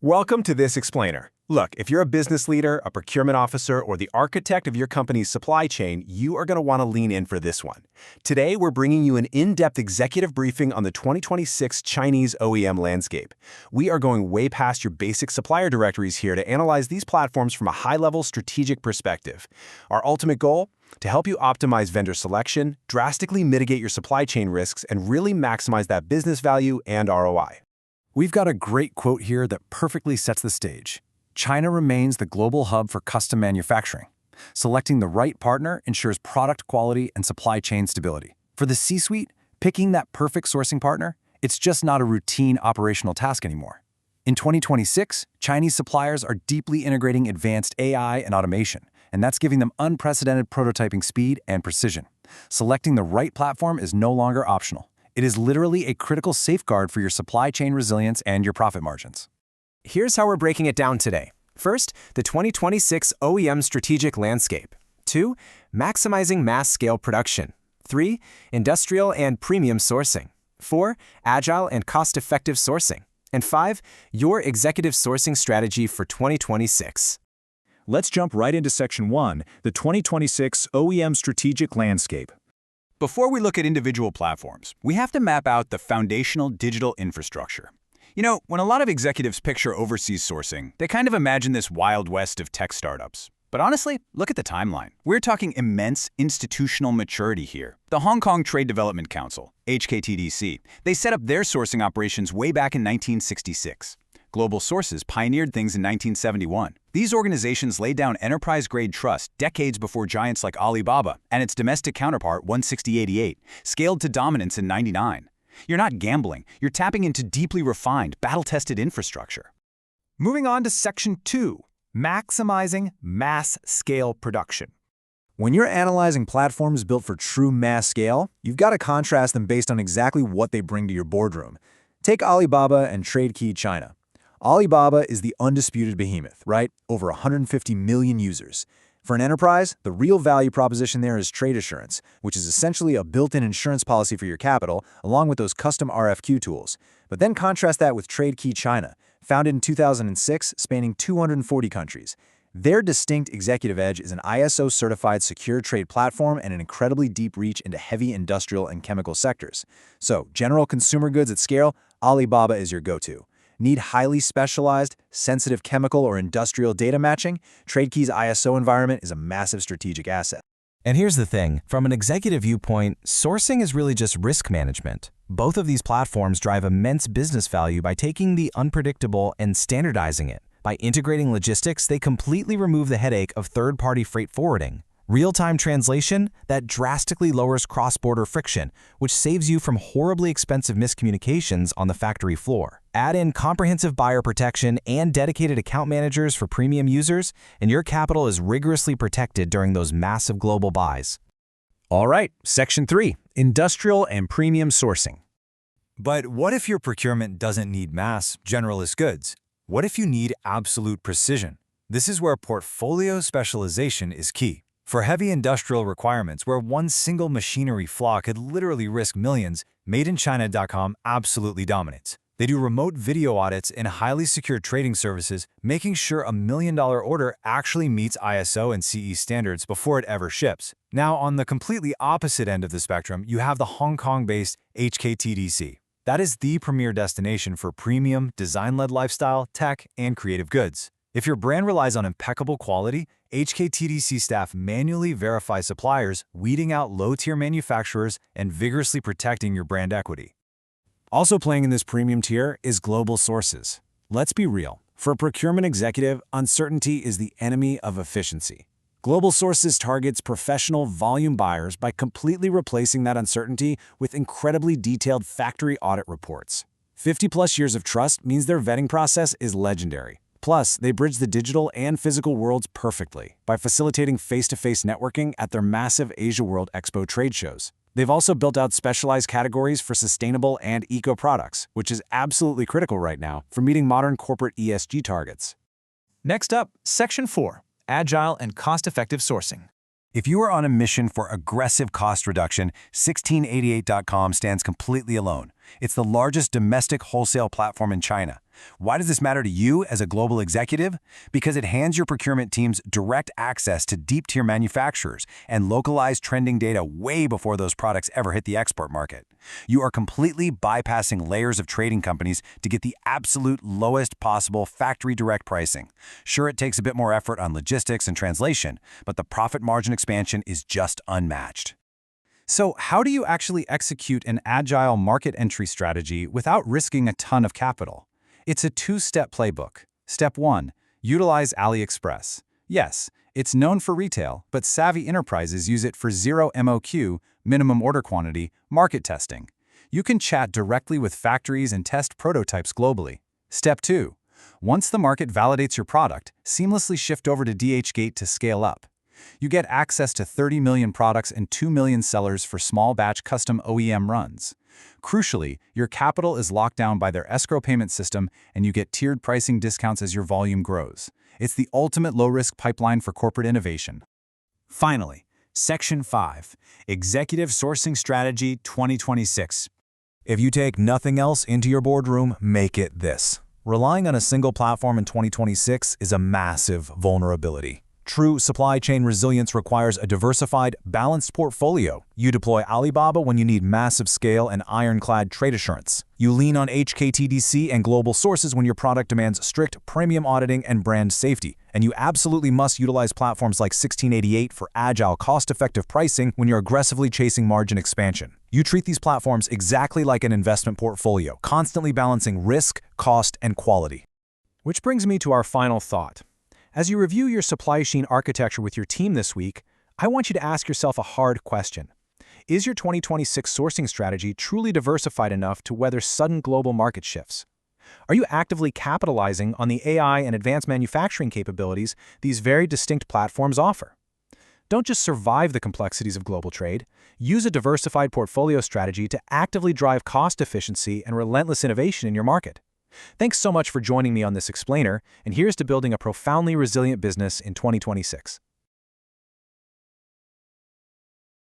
Welcome to This Explainer. Look, if you're a business leader, a procurement officer, or the architect of your company's supply chain, you are going to want to lean in for this one. Today, we're bringing you an in-depth executive briefing on the 2026 Chinese OEM landscape. We are going way past your basic supplier directories here to analyze these platforms from a high-level strategic perspective. Our ultimate goal? To help you optimize vendor selection, drastically mitigate your supply chain risks, and really maximize that business value and ROI. We've got a great quote here that perfectly sets the stage. China remains the global hub for custom manufacturing. Selecting the right partner ensures product quality and supply chain stability. For the C-suite, picking that perfect sourcing partner, it's just not a routine operational task anymore. In 2026, Chinese suppliers are deeply integrating advanced AI and automation, and that's giving them unprecedented prototyping speed and precision. Selecting the right platform is no longer optional. It is literally a critical safeguard for your supply chain resilience and your profit margins. Here's how we're breaking it down today. First, the 2026 OEM strategic landscape. 2, maximizing mass-scale production. 3, industrial and premium sourcing. 4, agile and cost-effective sourcing. And 5, your executive sourcing strategy for 2026. Let's jump right into Section 1, the 2026 OEM strategic landscape. Before we look at individual platforms, we have to map out the foundational digital infrastructure. You know, when a lot of executives picture overseas sourcing, they kind of imagine this wild west of tech startups. But honestly, look at the timeline. We're talking immense institutional maturity here. The Hong Kong Trade Development Council, HKTDC, they set up their sourcing operations way back in 1966. Global Sources pioneered things in 1971. These organizations laid down enterprise-grade trust decades before giants like Alibaba and its domestic counterpart 16088 scaled to dominance in 99. You're not gambling, you're tapping into deeply refined, battle-tested infrastructure. Moving on to Section 2, maximizing mass-scale production. When you're analyzing platforms built for true mass scale, you've got to contrast them based on exactly what they bring to your boardroom. Take Alibaba and TradeKey China. Alibaba is the undisputed behemoth, right? Over 150 million users. For an enterprise, the real value proposition there is trade assurance, which is essentially a built-in insurance policy for your capital, along with those custom RFQ tools. But then contrast that with TradeKey China, founded in 2006, spanning 240 countries. Their distinct executive edge is an ISO-certified secure trade platform and an incredibly deep reach into heavy industrial and chemical sectors. So, general consumer goods at scale, Alibaba is your go-to. Need highly specialized, sensitive chemical or industrial data matching? TradeKey's ISO environment is a massive strategic asset. And here's the thing, from an executive viewpoint, sourcing is really just risk management. Both of these platforms drive immense business value by taking the unpredictable and standardizing it. By integrating logistics, they completely remove the headache of third-party freight forwarding. Real-time translation, that drastically lowers cross-border friction, which saves you from horribly expensive miscommunications on the factory floor. Add in comprehensive buyer protection and dedicated account managers for premium users, and your capital is rigorously protected during those massive global buys. All right, Section 3, industrial and premium sourcing. But what if your procurement doesn't need mass, generalist goods? What if you need absolute precision? This is where portfolio specialization is key. For heavy industrial requirements where one single machinery flaw could literally risk millions, MadeInChina.com absolutely dominates. They do remote video audits and highly secure trading services, making sure a $1 million order actually meets ISO and CE standards before it ever ships. Now, on the completely opposite end of the spectrum, you have the Hong Kong-based HKTDC. That is the premier destination for premium, design-led lifestyle, tech, and creative goods. If your brand relies on impeccable quality, HKTDC staff manually verify suppliers, weeding out low-tier manufacturers and vigorously protecting your brand equity. Also playing in this premium tier is Global Sources. Let's be real. For a procurement executive, uncertainty is the enemy of efficiency. Global Sources targets professional volume buyers by completely replacing that uncertainty with incredibly detailed factory audit reports. 50+ years of trust means their vetting process is legendary. Plus, they bridge the digital and physical worlds perfectly by facilitating face-to-face networking at their massive Asia World Expo trade shows. They've also built out specialized categories for sustainable and eco products, which is absolutely critical right now for meeting modern corporate ESG targets. Next up, Section 4, agile and cost-effective sourcing. If you are on a mission for aggressive cost reduction, 1688.com stands completely alone. It's the largest domestic wholesale platform in China. Why does this matter to you as a global executive? Because it hands your procurement teams direct access to deep-tier manufacturers and localized trending data way before those products ever hit the export market. You are completely bypassing layers of trading companies to get the absolute lowest possible factory direct pricing. Sure, it takes a bit more effort on logistics and translation, but the profit margin expansion is just unmatched. So how do you actually execute an agile market entry strategy without risking a ton of capital? It's a two-step playbook. Step 1. Utilize AliExpress. Yes, it's known for retail, but savvy enterprises use it for zero MOQ, minimum order quantity, market testing. You can chat directly with factories and test prototypes globally. Step 2. Once the market validates your product, seamlessly shift over to DHgate to scale up. You get access to 30 million products and 2 million sellers for small batch custom OEM runs. Crucially, your capital is locked down by their escrow payment system and you get tiered pricing discounts as your volume grows. It's the ultimate low-risk pipeline for corporate innovation. Finally, Section 5, Executive Sourcing Strategy 2026. If you take nothing else into your boardroom, make it this. Relying on a single platform in 2026 is a massive vulnerability. True supply chain resilience requires a diversified, balanced portfolio. You deploy Alibaba when you need massive scale and ironclad trade assurance. You lean on HKTDC and global sources when your product demands strict premium auditing and brand safety. And you absolutely must utilize platforms like 1688 for agile, cost-effective pricing when you're aggressively chasing margin expansion. You treat these platforms exactly like an investment portfolio, constantly balancing risk, cost, and quality. Which brings me to our final thought. As you review your supply chain architecture with your team this week, I want you to ask yourself a hard question. Is your 2026 sourcing strategy truly diversified enough to weather sudden global market shifts? Are you actively capitalizing on the AI and advanced manufacturing capabilities these very distinct platforms offer? Don't just survive the complexities of global trade. Use a diversified portfolio strategy to actively drive cost efficiency and relentless innovation in your market. Thanks so much for joining me on this explainer, and here's to building a profoundly resilient business in 2026.